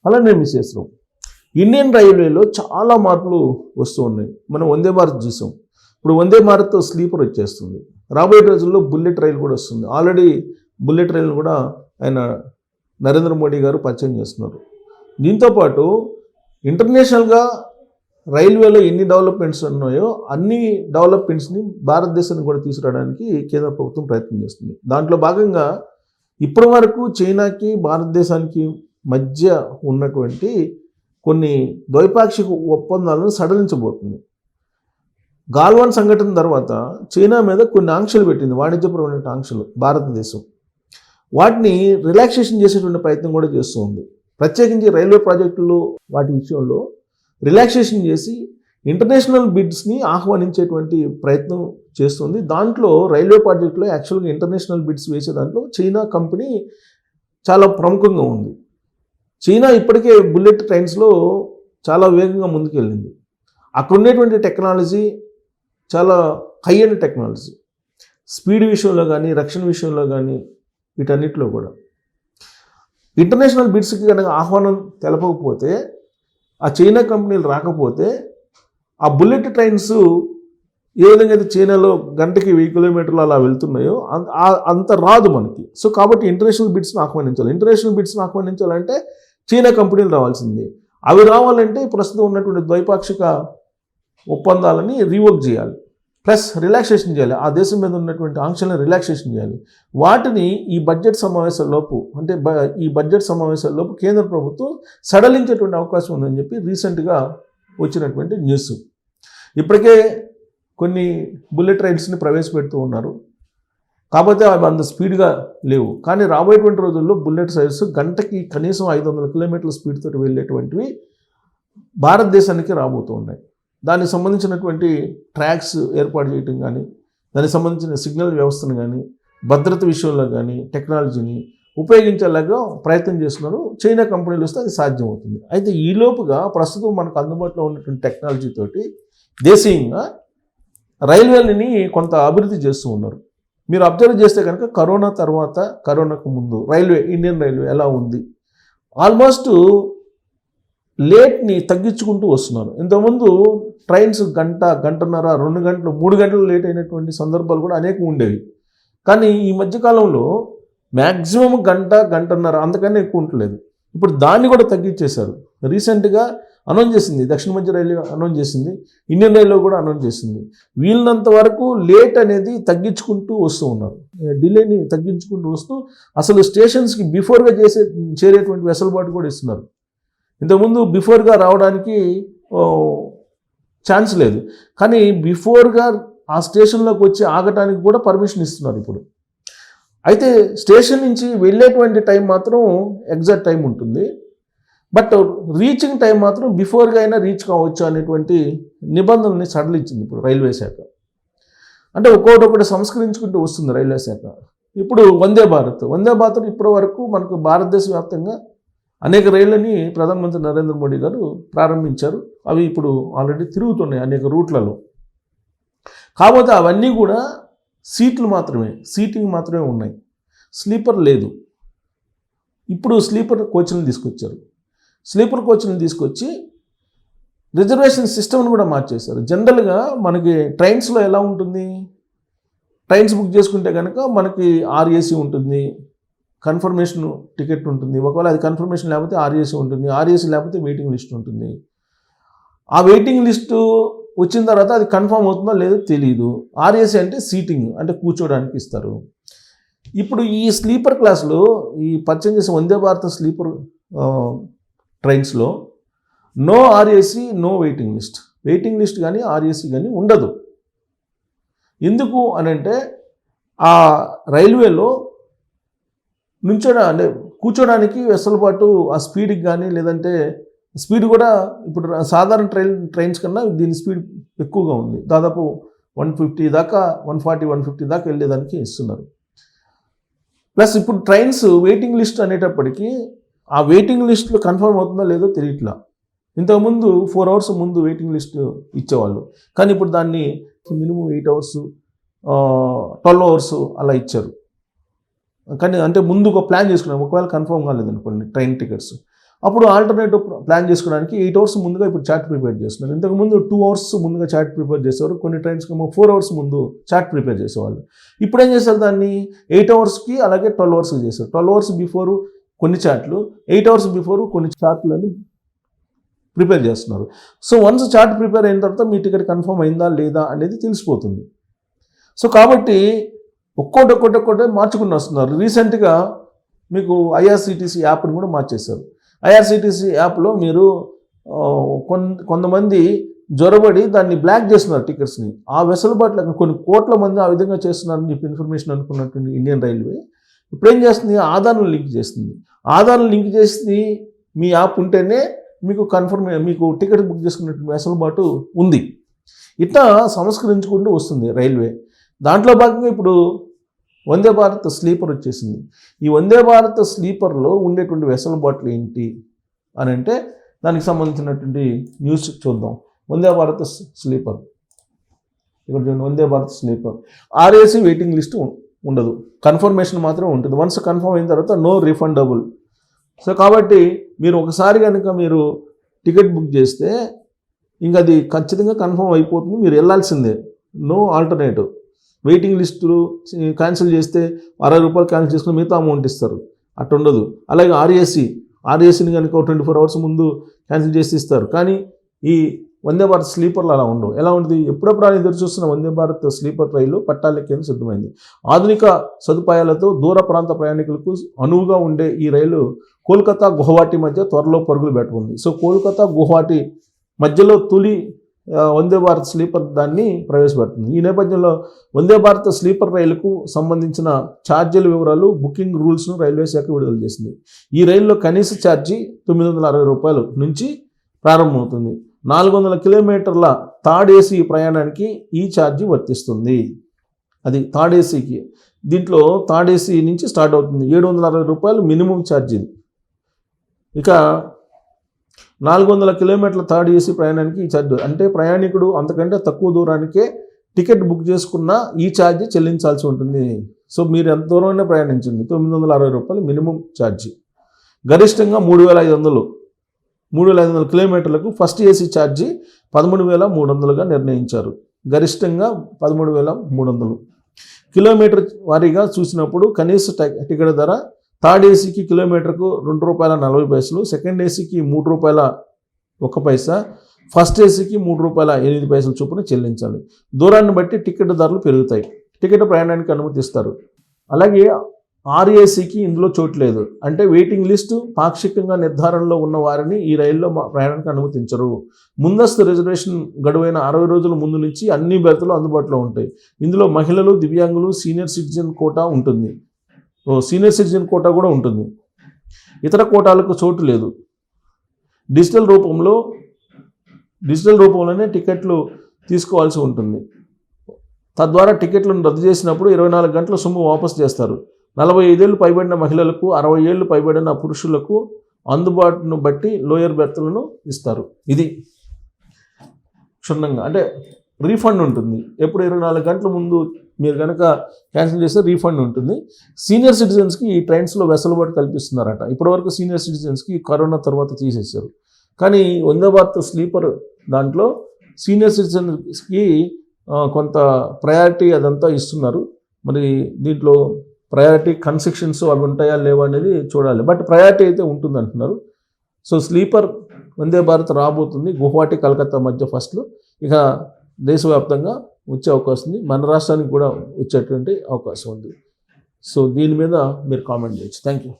అలానే మిస్ చేస్తున్నాం. ఇండియన్ రైల్వేలో చాలా మార్పులు వస్తూ ఉన్నాయి. మనం వందే భారత్ చూసాం. ఇప్పుడు వందే భారత్ స్లీపర్ వచ్చేస్తుంది. రాబోయే రోజుల్లో బుల్లెట్ రైలు కూడా వస్తుంది. ఆల్రెడీ బుల్లెట్ రైలు కూడా ఆయన నరేంద్ర మోడీ గారు పరిచయం చేస్తున్నారు. దీంతోపాటు ఇంటర్నేషనల్గా రైల్వేలో ఎన్ని డెవలప్మెంట్స్ ఉన్నాయో అన్ని డెవలప్మెంట్స్ని భారతదేశానికి కూడా తీసుకురావడానికి కేంద్ర ప్రభుత్వం ప్రయత్నం చేస్తుంది. దాంట్లో భాగంగా ఇప్పటి వరకు చైనాకి భారతదేశానికి మధ్య ఉన్నటువంటి కొన్ని ద్వైపాక్షిక ఒప్పందాలను సడలించబోతుంది. గాల్వాన్ సంఘటన తర్వాత చైనా మీద కొన్ని ఆంక్షలు పెట్టింది, వాణిజ్యపరమైన ఆంక్షలు భారతదేశం. వాటిని రిలాక్సేషన్ చేసేటువంటి ప్రయత్నం కూడా చేస్తూ ఉంది. ప్రత్యేకించి రైల్వే ప్రాజెక్టులు వాటి విషయంలో రిలాక్సేషన్ చేసి ఇంటర్నేషనల్ బిడ్స్ని ఆహ్వానించేటువంటి ప్రయత్నం చేస్తుంది. దాంట్లో రైల్వే ప్రాజెక్టులో యాక్చువల్గా ఇంటర్నేషనల్ బిడ్స్ వేసే దాంట్లో చైనా కంపెనీ చాలా ప్రముఖంగా ఉంది. చైనా ఇప్పటికే బుల్లెట్ ట్రైన్స్లో చాలా వేగంగా ముందుకెళ్ళింది. అక్కడ ఉండేటువంటి టెక్నాలజీ చాలా హై అండ్ టెక్నాలజీ, స్పీడ్ విషయంలో కానీ రక్షణ విషయంలో కానీ వీటన్నిటిలో కూడా. ఇంటర్నేషనల్ బిడ్స్కి కనుక ఆహ్వానం తెలపకపోతే, ఆ చైనా కంపెనీలు రాకపోతే, ఆ బుల్లెట్ ట్రైన్స్ ఏ విధంగా అయితే చైనాలో గంటకి 1000 కిలోమీటర్లు అలా వెళ్తున్నాయో అంత రాదు మనకి. సో కాబట్టి ఇంటర్నేషనల్ బిడ్స్ని ఆహ్వానించాలి. ఇంటర్నేషనల్ బిడ్స్ని ఆహ్వానించాలంటే చైనా కంపెనీలు రావాల్సిందే. అవి రావాలంటే ప్రస్తుతం ఉన్నటువంటి ద్వైపాక్షిక ఒప్పందాలని రీవర్క్ చేయాలి, ప్లస్ రిలాక్సేషన్ చేయాలి. ఆ దేశం మీద ఉన్నటువంటి ఆంక్షలను రిలాక్సేషన్ చేయాలి. వాటిని ఈ బడ్జెట్ సమావేశాల్లోపు కేంద్ర ప్రభుత్వం సడలించేటువంటి అవకాశం ఉందని చెప్పి రీసెంట్గా వచ్చినటువంటి న్యూస్. ఇప్పటికే కొన్ని బుల్లెట్ ట్రైన్స్ని ప్రవేశపెడుతూ ఉన్నారు, కాకపోతే అవి అంత స్పీడ్గా లేవు. కానీ రాబోయేటువంటి రోజుల్లో బుల్లెట్ ట్రైన్స్ గంటకి కనీసం 500 కిలోమీటర్ల స్పీడ్ తోటి వెళ్ళేటువంటివి భారతదేశానికి రాబోతూ ఉన్నాయి. దానికి సంబంధించినటువంటి ట్రాక్స్ ఏర్పాటు చేయటం కానీ, దానికి సంబంధించిన సిగ్నల్ వ్యవస్థను కానీ, భద్రత విషయంలో కానీ టెక్నాలజీని ఉపయోగించేలాగా ప్రయత్నం చేస్తున్నారు. చైనా కంపెనీలు వస్తే అది సాధ్యమవుతుంది. అయితే ఈలోపుగా ప్రస్తుతం మనకు అందుబాటులో ఉన్నటువంటి టెక్నాలజీ తోటి దేశీయంగా రైల్వేలని కొంత అభివృద్ధి చేస్తూ ఉన్నారు. మీరు అబ్జర్వ్ చేస్తే కనుక కరోనా తర్వాత, కరోనాకు ముందు ఇండియన్ రైల్వే ఎలా ఉంది, ఆల్మోస్ట్ లేట్ని తగ్గించుకుంటూ వస్తున్నారు. ఇంతకుముందు ట్రైన్స్ గంటన్నర 2 గంటలు 3 గంటలు లేట్ అయినటువంటి సందర్భాలు కూడా అనేకం ఉండేవి. కానీ ఈ మధ్యకాలంలో మ్యాక్సిమం గంటన్నర, అంతకన్నా ఎక్కువ ఉండలేదు. ఇప్పుడు దాన్ని కూడా తగ్గించేశారు. రీసెంట్గా అనౌన్స్ చేసింది దక్షిణ మధ్య రైల్వే, అనౌన్స్ చేసింది ఇండియన్ రైల్వే కూడా అనౌన్స్ చేసింది. వీళ్ళంత వరకు లేట్ అనేది తగ్గించుకుంటూ వస్తూ ఉన్నారు, డిలేని తగ్గించుకుంటూ వస్తూ అసలు స్టేషన్స్కి బిఫోర్గా చేరేటువంటి వెసులుబాటు కూడా ఇస్తున్నారు. ఇంతకుముందు బిఫోర్గా రావడానికి ఛాన్స్ లేదు, కానీ బిఫోర్గా ఆ స్టేషన్లోకి వచ్చి ఆగటానికి కూడా పర్మిషన్ ఇస్తున్నారు ఇప్పుడు. అయితే స్టేషన్ నుంచి వెళ్ళేటువంటి టైం మాత్రం ఎగ్జాక్ట్ టైం ఉంటుంది, బట్ రీచింగ్ టైం మాత్రం బిఫోర్గా అయినా రీచ్ కావచ్చు అనేటువంటి నిబంధనల్ని సడలించింది ఇప్పుడు రైల్వే శాఖ. అంటే ఒక్కొక్కటి సంస్కరించుకుంటూ వస్తుంది రైల్వే శాఖ. ఇప్పుడు వందే భారత్ ఇప్పటి వరకు మనకు భారతదేశ వ్యాప్తంగా అనేక రైళ్ళని ప్రధానమంత్రి నరేంద్ర మోడీ గారు ప్రారంభించారు. అవి ఇప్పుడు ఆల్రెడీ తిరుగుతున్నాయి అనేక రూట్లలో. కాకపోతే అవన్నీ కూడా సీటింగ్ మాత్రమే ఉన్నాయి, స్లీపర్ లేదు. ఇప్పుడు స్లీపర్ కోచ్లను తీసుకొచ్చారు. స్లీపర్ కోచ్లను తీసుకొచ్చి రిజర్వేషన్ సిస్టమ్ని కూడా మార్చేశారు. జనరల్గా మనకి ట్రైన్స్లో ఎలా ఉంటుంది, ట్రైన్స్ బుక్ చేసుకుంటే కనుక మనకి ఆర్ఏసీ ఉంటుంది, కన్ఫర్మేషన్ టికెట్ ఉంటుంది. ఒకవేళ అది కన్ఫర్మేషన్ లేకపోతే ఆర్ఏసీ ఉంటుంది, ఆర్ఏసీ లేకపోతే వెయిటింగ్ లిస్ట్ ఉంటుంది. ఆ వెయిటింగ్ లిస్టు వచ్చిన తర్వాత అది కన్ఫర్మ్ అవుతుందో లేదో తెలియదు. ఆర్ఏసీ అంటే సీటింగ్, అంటే కూర్చోడానికి ఇస్తారు. ఇప్పుడు ఈ స్లీపర్ క్లాస్లో ఈ పర్చేజ్ చేసే వందే భారత్ స్లీపర్ ట్రైన్స్లో no RAC, no waiting list కానీ ఆర్ఏసీ కానీ ఉండదు. ఎందుకు అనంటే ఆ రైల్వేలో కూర్చోడానికి వెసులుబాటు, ఆ స్పీడ్కి కానీ, లేదంటే స్పీడ్ కూడా ఇప్పుడు సాధారణ ట్రైన్స్ కన్నా దీని స్పీడ్ ఎక్కువగా ఉంది. దాదాపు 150 దాకా, 140-150 దాకా వెళ్ళేదానికి ఇస్తున్నారు. ప్లస్ ఇప్పుడు ట్రైన్స్ వెయిటింగ్ లిస్ట్ అనేటప్పటికీ ఆ వెయిటింగ్ లిస్ట్లో కన్ఫర్మ్ అవుతుందో లేదో తెలియట్లా. ఇంతకుముందు 4 అవర్స్ ముందు వెయిటింగ్ లిస్ట్ ఇచ్చేవాళ్ళు, కానీ ఇప్పుడు దాన్ని మినిమం 8 అవర్స్ 12 అవర్స్ అలా ఇచ్చారు. కానీ అంటే ముందు ఒక ప్లాన్ చేసుకున్నాం, ఒకవేళ కన్ఫర్మ్ కాలేదనుకోండి ట్రైన్ టికెట్స్. అప్పుడు ఆల్టర్నేటివ్ ప్లాన్ చేసుకోవడానికి 8 అవర్స్ ముందుగా ఇప్పుడు చార్ట్ ప్రిపేర్ చేస్తున్నారు. ఇంతకుముందు 2 అవర్స్ ముందుగా చార్ట్ ప్రిపేర్ చేసేవారు, కొన్ని ట్రైన్స్కి 4 అవర్స్ ముందు చార్ట్ ప్రిపేర్ చేసేవాళ్ళు. ఇప్పుడు ఏం చేశారు, దాన్ని 8 అవర్స్కి అలాగే 12 అవర్స్కి చేశారు. 12 అవర్స్ బిఫోరు కొన్ని చార్ట్లు, 8 అవర్స్ బిఫోరు కొన్ని చార్ట్లని ప్రిపేర్ చేస్తున్నారు. సో వన్స్ చార్ట్ ప్రిపేర్ అయిన తర్వాత మీ టికెట్ కన్ఫర్మ్ అయిందా లేదా అనేది తెలిసిపోతుంది. సో కాబట్టి ఒక్కోటి మార్చుకుని వస్తున్నారు. రీసెంట్గా మీకు ఐఆర్సిటీసీ యాప్ని కూడా మార్చేశారు. ఐఆర్సిటీసీ యాప్లో మీరు కొంతమంది జ్వరబడి దాన్ని బ్లాక్ చేస్తున్నారు టికెట్స్ని. ఆ వెసులుబాట్లు కొన్ని కోట్ల మంది ఆ విధంగా చేస్తున్నారని చెప్పి ఇన్ఫర్మేషన్ అనుకున్నటువంటి ఇండియన్ రైల్వే ఇప్పుడు ఏం చేస్తుంది, ఆధార్ను లింక్ చేస్తుంది. ఆధార్ను లింక్ చేసి మీ యాప్ ఉంటేనే మీకు మీకు టికెట్ బుక్ చేసుకున్నటువంటి వెసులుబాటు ఉంది. ఇట్లా సంస్కరించుకుంటూ వస్తుంది రైల్వే. దాంట్లో భాగంగా ఇప్పుడు వందే భారత్ స్లీపర్ వచ్చేసింది. ఈ వందే భారత్ స్లీపర్లో ఉండేటువంటి వెసులుబాట్లు ఏంటి అని అంటే దానికి సంబంధించినటువంటి న్యూస్ చూద్దాం. వందే భారత్ స్లీపర్ ఇక్కడ చూడండి, Vande Bharat sleeper RAC waiting list ఉండదు, కన్ఫర్మేషన్ మాత్రమే ఉంటుంది. వన్స్ కన్ఫర్మ్ అయిన తర్వాత నో రిఫండబుల్. సో కాబట్టి మీరు ఒకసారి కనుక మీరు టికెట్ బుక్ చేస్తే ఇంకా అది ఖచ్చితంగా కన్ఫర్మ్ అయిపోతుంది, మీరు వెళ్ళాల్సిందే, నో ఆల్టర్నేటివ్. వెయిటింగ్ లిస్టులు క్యాన్సిల్ చేస్తే 60 రూపాయలు క్యాన్సిల్ చేసుకుని మిగతా అమౌంట్ ఇస్తారు, అట్లా ఉండదు. అలాగే ఆర్ఏసీని కనుక 24 అవర్స్ ముందు క్యాన్సిల్ చేసి ఇస్తారు. కానీ ఈ వందే భారత్ స్లీపర్లు అలా ఉండవు. ఎలా ఉంటుంది, ఎప్పుడప్పుడు అని ఎదురు చూస్తున్న వందే భారత్ స్లీపర్ రైలు పట్టాలెక్కేందుకు సిద్ధమైంది. ఆధునిక సదుపాయాలతో దూర ప్రాంత ప్రయాణికులకు అనువుగా ఉండే ఈ రైలు కోల్కతా గువాహటి మధ్య త్వరలో పరుగులు పెట్టనుంది. సో కోల్కతా గువాహటి మధ్యలో తొలి వందే భారత్ స్లీపర్ దాన్ని ప్రవేశపెడుతుంది. ఈ నేపథ్యంలో వందే భారత్ స్లీపర్ రైలుకు సంబంధించిన ఛార్జీల వివరాలు, బుకింగ్ రూల్స్ను రైల్వే శాఖ విడుదల చేసింది. ఈ రైల్లో కనీస ఛార్జీ 960 రూపాయలు నుంచి ప్రారంభమవుతుంది. 400 కిలోమీటర్ల థర్డ్ ఏసీ ప్రయాణానికి ఈ ఛార్జీ వర్తిస్తుంది. అది థర్డ్ ఏసీకి. దీంట్లో థర్డ్ ఏసీ నుంచి స్టార్ట్ అవుతుంది. 760 రూపాయలు మినిమం ఛార్జీ. ఇక 400 కిలోమీటర్ల థర్డ్ ఏసీ ప్రయాణానికి ఈ ఛార్జ్, అంటే ప్రయాణికుడు అంతకంటే తక్కువ దూరానికే టికెట్ బుక్ చేసుకున్న ఈ ఛార్జీ చెల్లించాల్సి ఉంటుంది. సో మీరు ఎంత దూరమైనా ప్రయాణించండి, 960 రూపాయలు మినిమం ఛార్జీ. గరిష్టంగా 3,500 కిలోమీటర్లకు ఫస్ట్ ఏసీ ఛార్జీ 13,300గా నిర్ణయించారు. గరిష్టంగా 13,300. కిలోమీటర్ వారీగా చూసినప్పుడు కనీస టికెట్ ధర థర్డ్ ఏసీకి కిలోమీటర్కు ₹2.40, సెకండ్ ఏసీకి ₹3.01, ఫస్ట్ ఏసీకి ₹3.08 చొప్పున చెల్లించాలి. దూరాన్ని బట్టి టికెట్ ధరలు పెరుగుతాయి. టికెట్ ప్రయాణానికి అనుమతిస్తారు. అలాగే ఆర్ఏసీకి ఇందులో చోటు లేదు, అంటే వెయిటింగ్ లిస్టు పాక్షికంగా నిర్ధారణలో ఉన్న వారిని ఈ రైల్లో ప్రయాణానికి అనుమతించరు. ముందస్తు రిజర్వేషన్ గడువైన 60 రోజుల ముందు నుంచి అన్ని బెర్తులు అందుబాటులో ఉంటాయి. ఇందులో మహిళలు, దివ్యాంగులు, సీనియర్ సిటిజన్ కోటా ఉంటుంది. సీనియర్ సిటిజన్ కోటా కూడా ఉంటుంది. ఇతర కోటాలకు చోటు లేదు. డిజిటల్ రూపంలోనే టికెట్లు తీసుకోవాల్సి ఉంటుంది. తద్వారా టికెట్లను రద్దు చేసినప్పుడు 24 గంటల సొమ్ము వాపసు చేస్తారు. 45 ఏళ్ళు పైబడిన మహిళలకు, 60 ఏళ్ళు పైబడిన పురుషులకు అందుబాటును బట్టి లోయర్ బెర్తులను ఇస్తారు. ఇది క్షుణ్ణంగా, అంటే రీఫండ్ ఉంటుంది. ఎప్పుడు 24 గంటల ముందు మీరు కనుక క్యాన్సిల్ చేస్తే రీఫండ్ ఉంటుంది. సీనియర్ సిటిజన్స్కి ఈ ట్రైన్స్లో వెసులుబాటు కల్పిస్తున్నారట. ఇప్పటివరకు సీనియర్ సిటిజన్స్కి కరోనా తర్వాత తీసేశారు. కానీ వందే భారత్ స్లీపర్ దాంట్లో సీనియర్ సిటిజన్స్కి కొంత ప్రయారిటీ అదంతా ఇస్తున్నారు. మరి దీంట్లో ప్రయారిటీ కన్సెషన్స్ అవి ఉంటాయా లేవా అనేది చూడాలి. బట్ ప్రయారిటీ అయితే ఉంటుంది అంటున్నారు. సో స్లీపర్ వందే భారత్ రాబోతుంది గువాహటి కలకత్తా మధ్య ఫస్ట్లో. ఇక దేశవ్యాప్తంగా వచ్చే అవకాశం ఉంది, మన రాష్ట్రానికి కూడా వచ్చేటువంటి అవకాశం ఉంది. సో దీని మీద మీరు కామెంట్ చేయొచ్చు. Thank you.